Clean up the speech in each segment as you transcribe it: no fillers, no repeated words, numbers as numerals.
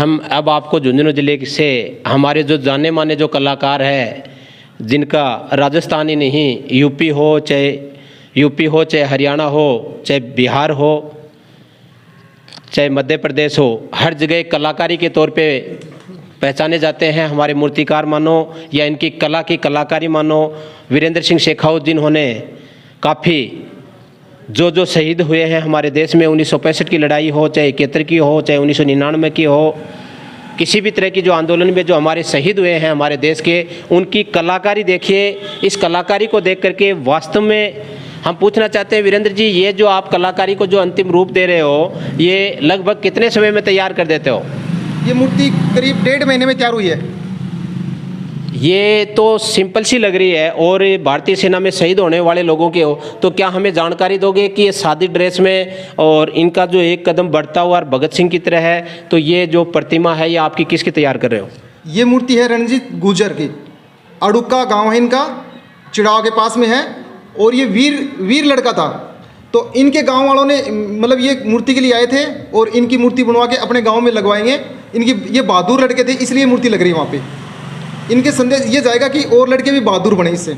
हम अब आपको झुंझुनू जिले से हमारे जो जाने माने जो कलाकार हैं, जिनका राजस्थान ही नहीं यूपी हो चाहे हरियाणा हो, चाहे बिहार हो, चाहे मध्य प्रदेश हो, हर जगह कलाकारी के तौर पे पहचाने जाते हैं हमारे मूर्तिकार मानो या इनकी कला की कलाकारी मानो। वीरेंद्र सिंह शेखावत जिन्होंने काफ़ी जो शहीद हुए हैं हमारे देश में 1965 की लड़ाई हो, चाहे 71 की हो, चाहे 1999 की हो, किसी भी तरह की जो आंदोलन में जो हमारे शहीद हुए हैं हमारे देश के, उनकी कलाकारी देखिए। इस कलाकारी को देख करके वास्तव में हम पूछना चाहते हैं वीरेंद्र जी, ये जो आप कलाकारी को जो अंतिम रूप दे रहे हो, ये लगभग कितने समय में तैयार कर देते हो? ये मूर्ति करीब 1.5 महीने में तैयार हुई है। ये तो सिंपल सी लग रही है। और भारतीय सेना में शहीद होने वाले लोगों के हो, तो क्या हमें जानकारी दोगे कि ये सादी ड्रेस में और इनका जो एक कदम बढ़ता हुआ और भगत सिंह की तरह है, तो ये जो प्रतिमा है ये आपकी किसकी तैयार कर रहे हो? ये मूर्ति है रणजीत गुर्जर की, अड़ुक्का गांव है इनका, चिड़ाव के पास में है। और ये वीर लड़का था, तो इनके गांव वालों ने मतलब ये मूर्ति के लिए आए थे और इनकी मूर्ति बनवा के अपने गांव में लगवाएंगे। इनकी ये बहादुर लड़के थे, इसलिए मूर्ति लग रही है वहाँ पे। इनके संदेश ये जाएगा कि और लड़के भी बहादुर बने इससे।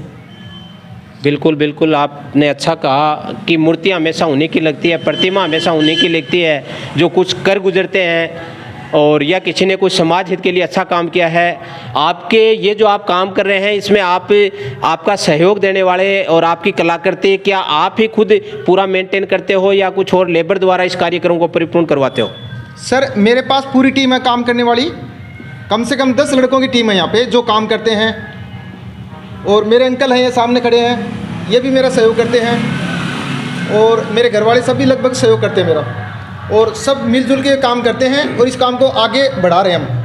बिल्कुल बिल्कुल, आपने अच्छा कहा कि मूर्ति हमेशा उन्हीं की लगती है, प्रतिमा हमेशा उन्हीं की लगती है जो कुछ कर गुजरते हैं और या किसी ने कुछ समाज हित के लिए अच्छा काम किया है। आपके ये जो आप काम कर रहे हैं, इसमें आपका सहयोग देने वाले और आपकी कलाकृति, क्या आप ही खुद पूरा मेंटेन करते हो या कुछ और लेबर द्वारा इस कार्यक्रम को परिपूर्ण करवाते हो? सर, मेरे पास पूरी टीम है काम करने वाली, कम से कम 10 लड़कों की टीम है यहाँ पे जो काम करते हैं। और मेरे अंकल हैं, ये सामने खड़े हैं, ये भी मेरा सहयोग करते हैं। और मेरे घर वाले सब भी लगभग सहयोग करते हैं मेरा, और सब मिलजुल के काम करते हैं और इस काम को आगे बढ़ा रहे हैं हम।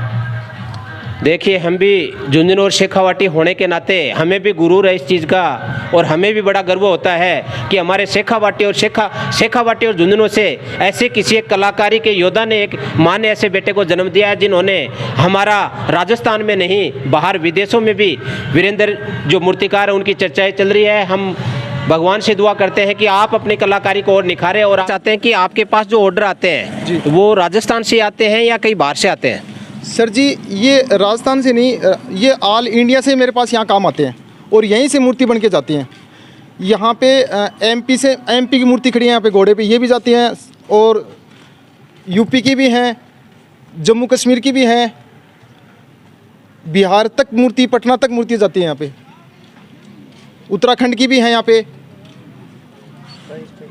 देखिए, हम भी झुंझुनू और शेखावाटी होने के नाते हमें भी गुरूर है इस चीज़ का, और हमें भी बड़ा गर्व होता है कि हमारे शेखावाटी और झुंझुनू से ऐसे किसी एक कलाकारी के योद्धा ने, एक माँ ने ऐसे बेटे को जन्म दिया है जिन्होंने हमारा राजस्थान में नहीं बाहर विदेशों में भी वीरेंद्र जो मूर्तिकार है उनकी चर्चाएँ चल रही है। हम भगवान से दुआ करते हैं कि आप अपनी कलाकारी को और निखारें, और चाहते हैं कि आपके पास जो ऑर्डर आते हैं वो राजस्थान से आते हैं या कहीं बाहर से आते हैं? सर जी, ये राजस्थान से नहीं, ये ऑल इंडिया से मेरे पास यहाँ काम आते हैं और यहीं से मूर्ति बन के जाती हैं। यहाँ पे एमपी की मूर्ति खड़ी है यहाँ पे घोड़े पे, ये भी जाती हैं, और यूपी की भी हैं, जम्मू कश्मीर की भी हैं, बिहार तक मूर्ति, पटना तक मूर्ति जाती है यहाँ पे, उत्तराखंड की भी हैं यहाँ पे,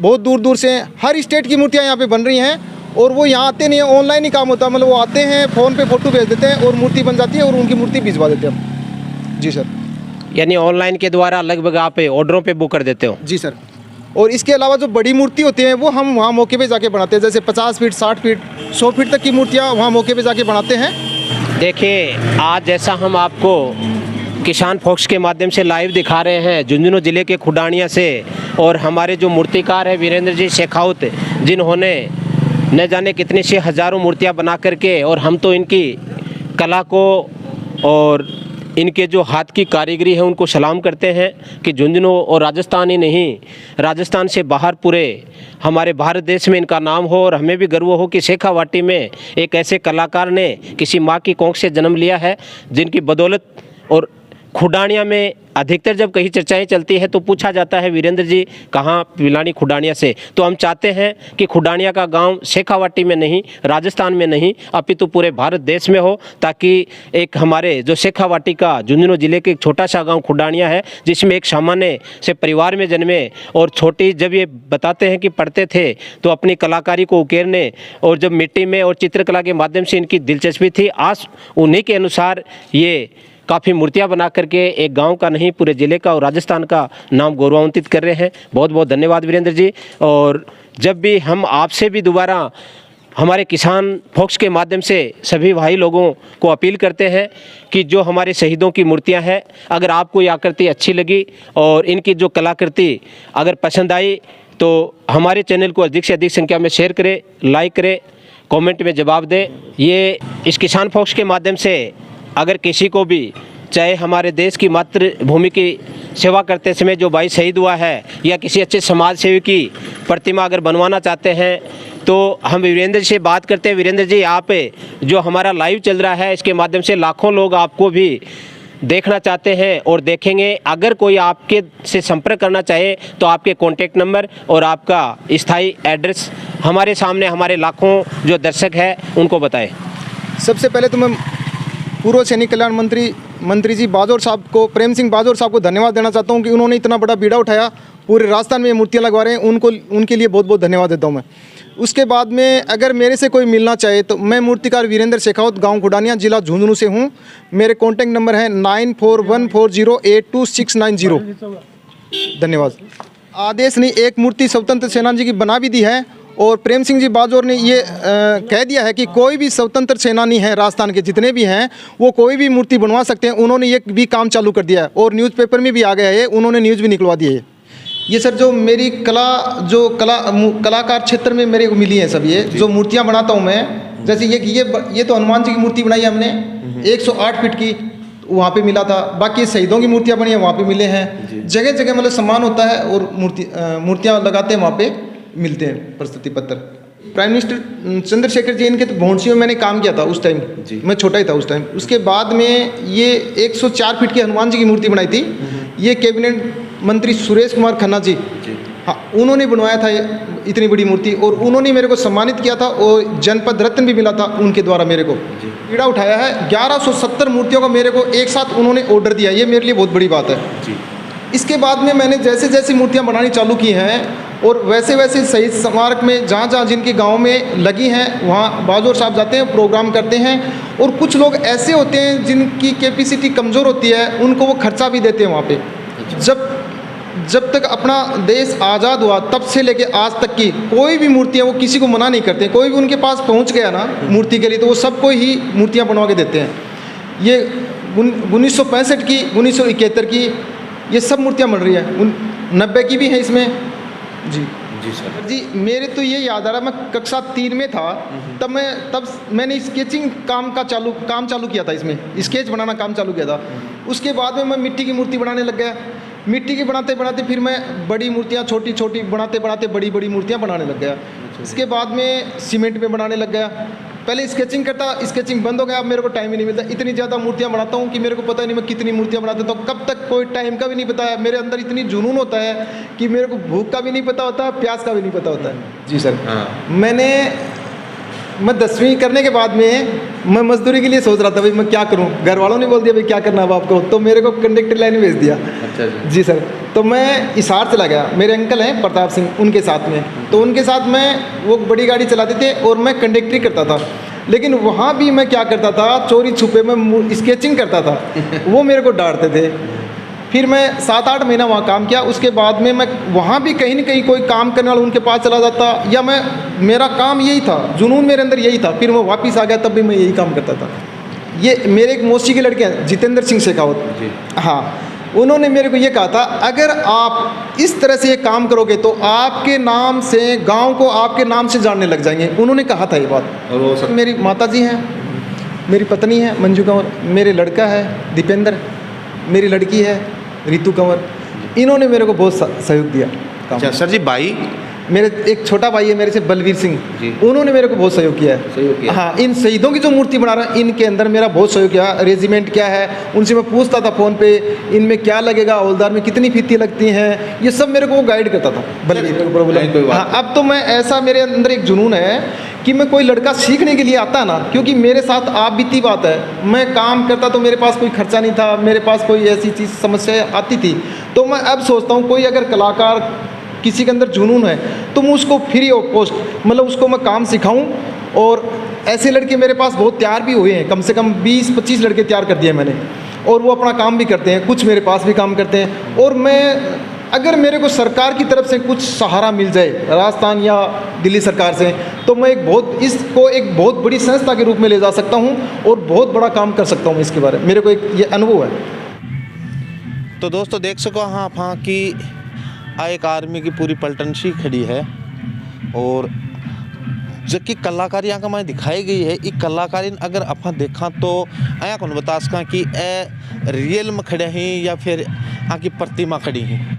बहुत दूर दूर से हर स्टेट की मूर्तियाँ यहाँ पे बन रही हैं। और वो यहाँ आते नहीं हैं, ऑनलाइन ही काम होता है, मतलब वो आते हैं, फ़ोन पे फ़ोटो भेज देते हैं और मूर्ति बन जाती है और उनकी मूर्ति भिजवा देते हैं हम। जी सर। यानी ऑनलाइन के द्वारा लगभग आप ऑर्डरों पे बुक कर देते हो? जी सर। और इसके अलावा जो बड़ी मूर्ति होती हैं वो हम वहाँ मौके पे जाके बनाते हैं, जैसे 50 फीट, 60 फीट, 100 फीट तक की मूर्तियाँ वहाँ मौके पे जाके बनाते हैं। देखिए, आज जैसा हम आपको किसान फॉक्स के माध्यम से लाइव दिखा रहे हैं झुंझुनू जिले के खुडानिया से, और हमारे जो मूर्तिकार है वीरेंद्र जी शेखावत, जिन्होंने न जाने कितनी सी हज़ारों मूर्तियां बना करके, और हम तो इनकी कला को और इनके जो हाथ की कारीगरी है उनको सलाम करते हैं कि झुंझुनू और राजस्थान ही नहीं, राजस्थान से बाहर पूरे हमारे भारत देश में इनका नाम हो। और हमें भी गर्व हो कि शेखावाटी में एक ऐसे कलाकार ने किसी माँ की कोख से जन्म लिया है, जिनकी बदौलत। और खुडानिया में अधिकतर जब कहीं चर्चाएं चलती है तो पूछा जाता है वीरेंद्र जी कहाँ पिलानी खुडानिया से, तो हम चाहते हैं कि खुडानिया का गांव शेखावाटी में नहीं, राजस्थान में नहीं, अपितु पूरे भारत देश में हो, ताकि एक हमारे जो शेखावाटी का झुंझुनू जिले के एक छोटा सा गांव खुडानिया है, जिसमें एक सामान्य से परिवार में जन्मे, और छोटी जब ये बताते हैं कि पढ़ते थे तो अपनी कलाकारी को उकेरने, और जब मिट्टी में और चित्रकला के माध्यम से इनकी दिलचस्पी थी, आज उन्हीं के अनुसार ये काफ़ी मूर्तियां बना करके एक गांव का नहीं पूरे ज़िले का और राजस्थान का नाम गौरवान्वित कर रहे हैं। बहुत बहुत धन्यवाद वीरेंद्र जी। और जब भी हम आपसे भी दोबारा हमारे किसान फॉक्स के माध्यम से सभी भाई लोगों को अपील करते हैं कि जो हमारे शहीदों की मूर्तियां हैं, अगर आपको ये आकृति अच्छी लगी और इनकी जो कलाकृति अगर पसंद आई, तो हमारे चैनल को अधिक से अधिक संख्या में शेयर करें, लाइक करें, कमेंट में जवाब दें। ये इस किसान फॉक्स के माध्यम से अगर किसी को भी, चाहे हमारे देश की मातृभूमि की सेवा करते समय जो भाई शहीद हुआ है, या किसी अच्छे समाज सेवी की प्रतिमा अगर बनवाना चाहते हैं, तो हम वीरेंद्र से बात करते हैं। वीरेंद्र जी, आप जो हमारा लाइव चल रहा है इसके माध्यम से लाखों लोग आपको भी देखना चाहते हैं और देखेंगे। अगर कोई आपके से संपर्क करना चाहे तो आपके कॉन्टैक्ट नंबर और आपका स्थायी एड्रेस हमारे सामने हमारे लाखों जो दर्शक हैं उनको बताएं। सबसे पहले तो मैं पूर्व सैनिक कल्याण मंत्री जी बाजौर साहब को, प्रेम सिंह बाजौर साहब को धन्यवाद देना चाहता हूं कि उन्होंने इतना बड़ा बीड़ा उठाया, पूरे राजस्थान में ये मूर्तियाँ लगवा रहे हैं, उनके लिए बहुत बहुत धन्यवाद देता हूं मैं। उसके बाद में अगर मेरे से कोई मिलना चाहे तो मैं मूर्तिकार वीरेंद्र शेखावत, गांव खुडानिया, जिला झुंझुनू से हूं। मेरे कॉन्टैक्ट नंबर है 9414082690। धन्यवाद। आदेश नहीं, एक मूर्ति स्वतंत्र सेनानी जी की बना भी दी है और प्रेम सिंह जी बाजौर ने ये कह दिया है कि कोई भी स्वतंत्र सेनानी है राजस्थान के जितने भी हैं वो कोई भी मूर्ति बनवा सकते हैं। उन्होंने ये भी काम चालू कर दिया है और न्यूज़पेपर में भी आ गया है, उन्होंने न्यूज़ भी निकलवा दी है। ये सर जो मेरी कलाकार क्षेत्र में मेरे को मिली है सब, ये जो मूर्तियाँ बनाता हूँ मैं, जैसे ये तो हनुमान जी की मूर्ति बनाई है हमने 108 फीट की, वहाँ पे मिला था। बाकी शहीदों की मूर्तियाँ बनी है वहाँ पे मिले हैं। जगह जगह मतलब सम्मान होता है और मूर्तियाँ लगाते हैं, वहाँ पे मिलते हैं प्रशस्ति पत्र। प्राइम मिनिस्टर चंद्रशेखर जी इनके तो भौंसी में मैंने काम किया था उस टाइम, मैं छोटा ही था उस टाइम। उसके बाद में ये 104 फीट की हनुमान जी की मूर्ति बनाई थी, ये कैबिनेट मंत्री सुरेश कुमार खन्ना जी, हाँ, उन्होंने बनवाया था इतनी बड़ी मूर्ति और उन्होंने मेरे को सम्मानित किया था और जनपद रत्न भी मिला था उनके द्वारा मेरे को। बीड़ा उठाया है 1170 मूर्तियों का मेरे को एक साथ उन्होंने ऑर्डर दिया, ये मेरे लिए बहुत बड़ी बात है। इसके बाद में मैंने जैसे जैसे मूर्तियाँ बनानी चालू की हैं और वैसे वैसे शहीद स्मारक में जहाँ जहाँ जिनके गांव में लगी हैं वहाँ बाजौर साहब जाते हैं, प्रोग्राम करते हैं। और कुछ लोग ऐसे होते हैं जिनकी कैपेसिटी कमज़ोर होती है, उनको वो खर्चा भी देते हैं वहाँ पे। जब तक अपना देश आज़ाद हुआ तब से लेके आज तक की कोई भी मूर्तियाँ वो किसी को मना नहीं करते। कोई भी उनके पास पहुँच गया ना मूर्ति के लिए तो वो सबको ही मूर्तियाँ बनवा के देते हैं। ये 1965 की, 1971 की, ये सब मूर्तियाँ बन रही है, 90 की भी है इसमें। जी सर जी, मेरे तो ये याद आ रहा, मैं कक्षा 3 में था तब मैंने स्केचिंग काम चालू किया था, इसमें स्केच बनाना काम चालू किया था। उसके बाद में मैं मिट्टी की मूर्ति बनाने लग गया। मिट्टी की बनाते बनाते फिर मैं बड़ी मूर्तियाँ छोटी छोटी बनाते बनाते बड़ी बड़ी मूर्तियाँ बनाने लग गया। इसके बाद में सीमेंट में बनाने लग गया। पहले स्केचिंग करता, स्केचिंग बंद हो गया, अब मेरे को टाइम ही नहीं मिलता। इतनी ज़्यादा मूर्तियाँ बनाता हूँ कि मेरे को पता नहीं मैं कितनी मूर्तियाँ बनाता हूँ, तो कब तक कोई टाइम का भी नहीं पता है। मेरे अंदर इतनी जुनून होता है कि मेरे को भूख का भी नहीं पता होता है, प्यास का भी नहीं पता होता है। जी सर, मैं 10वीं करने के बाद में मैं मजदूरी के लिए सोच रहा था भाई मैं क्या करूं। घर वालों ने बोल दिया भाई क्या करना है आपको, तो मेरे को कंडक्टर लाइन में भेज दिया। अच्छा जी सर, तो मैं हिसार चला गया। मेरे अंकल हैं प्रताप सिंह, उनके साथ में, तो उनके साथ मैं वो बड़ी गाड़ी चलाते थे और मैं कंडक्टरी करता था। लेकिन वहाँ भी मैं क्या करता था, चोरी छुपे में स्केचिंग करता था। वो मेरे को डांटते थे। फिर मैं 7-8 महीना वहाँ काम किया। उसके बाद में मैं वहाँ भी कहीं ना कहीं कोई काम करने वाला उनके पास चला जाता, या मेरा काम यही था, जुनून मेरे अंदर यही था। फिर मैं वापस आ गया, तब भी मैं यही काम करता था। ये मेरे एक मौसी के लड़के हैं जितेंद्र सिंह शेखावत, हाँ, उन्होंने मेरे को ये कहा था अगर आप इस तरह से ये काम करोगे तो आपके नाम से गाँव को आपके नाम से जानने लग जाएंगे। उन्होंने कहा था ये बात। और मेरी माता जी हैं, मेरी पत्नी है मंजू कंवर, मेरे लड़का है दीपेंद्र, मेरी लड़की है रितु कंवर, इन्होंने मेरे को बहुत सहयोग दिया। अच्छा सर जी, भाई मेरे एक छोटा भाई है मेरे से बलवीर सिंह, उन्होंने मेरे को बहुत सहयोग किया है। हाँ, इन शहीदों की जो मूर्ति बना रहा है इनके अंदर मेरा बहुत सहयोग किया। रेजिमेंट क्या है उनसे मैं पूछता था फ़ोन पे, इनमें क्या लगेगा, हौलदार में कितनी फीती लगती हैं, ये सब मेरे को वो गाइड करता था बलवीर। हाँ, अब तो मैं ऐसा, मेरे अंदर एक जुनून है कि मैं कोई लड़का सीखने के लिए आता ना, क्योंकि मेरे साथ आप बीती बात है, मैं काम करता तो मेरे पास कोई खर्चा नहीं था, मेरे पास कोई ऐसी चीज़ समस्या आती थी, तो मैं अब सोचता हूँ कोई अगर कलाकार किसी के अंदर जुनून है तो मैं उसको फ्री ऑफ कॉस्ट मतलब उसको मैं काम सिखाऊं। और ऐसे लड़के मेरे पास बहुत तैयार भी हुए हैं, कम से कम 20-25 लड़के तैयार कर दिए मैंने, और वो अपना काम भी करते हैं, कुछ मेरे पास भी काम करते हैं। और मैं अगर मेरे को सरकार की तरफ से कुछ सहारा मिल जाए राजस्थान या दिल्ली सरकार से, तो मैं इसको एक बहुत बड़ी संस्था के रूप में ले जा सकता हूँ और बहुत बड़ा काम कर सकता हूँ। इसके बारे में मेरे को एक ये अनुभव है। तो दोस्तों देख सको हाँ कि एक आर्मी की पूरी पलटन सी खड़ी है, और जबकि कलाकारी यहाँ का मैं दिखाई गई है, ये कलाकारी अगर अपन देखा तो आया कौन बता सका कि रियल में खड़े हैं या फिर यहाँ की प्रतिमा खड़ी हैं।